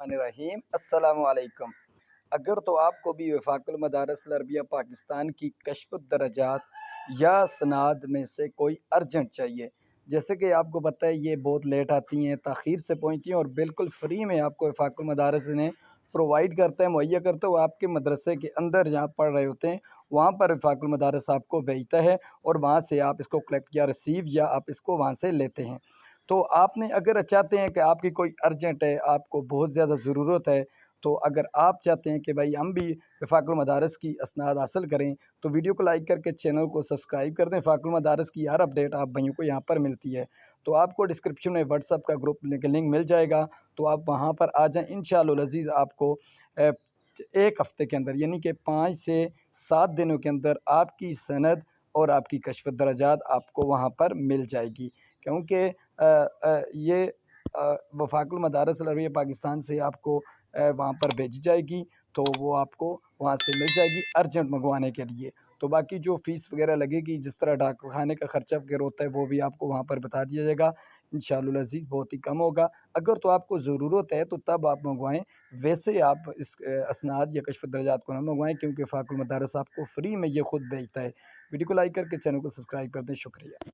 रहीम अस्सलाम वालेकुम। अगर तो आपको भी वफाकुल मदारस अरबिया पाकिस्तान की कश्फ दर्जात या सनाद में से कोई अर्जेंट चाहिए, जैसे कि आपको पता है ये बहुत लेट आती हैं, ताख़ीर से पहुंचती हैं और बिल्कुल फ्री में आपको वफाकुल मदारस ने प्रोवाइड करता है, मुहैया करता है। वो आपके मदरसे के अंदर जहाँ पढ़ रहे होते हैं वहाँ पर वफाकुल मदारस आपको भेजता है और वहाँ से आप इसको कलेक्ट या रिसीव या आप इसको वहाँ से लेते हैं। तो आपने अगर चाहते हैं कि आपकी कोई अर्जेंट है, आपको बहुत ज़्यादा ज़रूरत है, तो अगर आप चाहते हैं कि भाई हम भी वफाकुल मदारस की असनाद हासिल करें, तो वीडियो को लाइक करके चैनल को सब्सक्राइब कर दें। वफाकुल मदारस की हर अपडेट आप भाइयों को यहाँ पर मिलती है। तो आपको डिस्क्रिप्शन में व्हाट्सएप का ग्रुप लिंक मिल जाएगा, तो आप वहाँ पर आ जाएँ। इंशाअल्लाह अज़ीज़ आपको 1 हफ़्ते के अंदर यानी कि 5 से 7 दिनों के अंदर आपकी सनद और आपकी कश्फ दर्जात आपको वहाँ पर मिल जाएगी। क्योंकि ये वफाकुल मदारस अरबिया पाकिस्तान से आपको वहाँ पर भेजी जाएगी, तो वो आपको वहाँ से मिल जाएगी अर्जेंट मंगवाने के लिए। तो बाकी जो फ़ीस वगैरह लगेगी, जिस तरह डाक खाने का खर्चा वगैरह होता है, वो भी आपको वहाँ पर बता दिया जाएगा। इंशाअल्लाह अज़ीज़ बहुत ही कम होगा। अगर तो आपको ज़रूरत है तो तब आप मंगवाएँ, वैसे आप इस असनाद या कश्फ दर्जात को ना मंगवाएँ, क्योंकि वफाकुल मदारस आपको फ्री में ये खुद भेजता है। वीडियो को लाइक करके चैनल को सब्सक्राइब कर दें। शुक्रिया।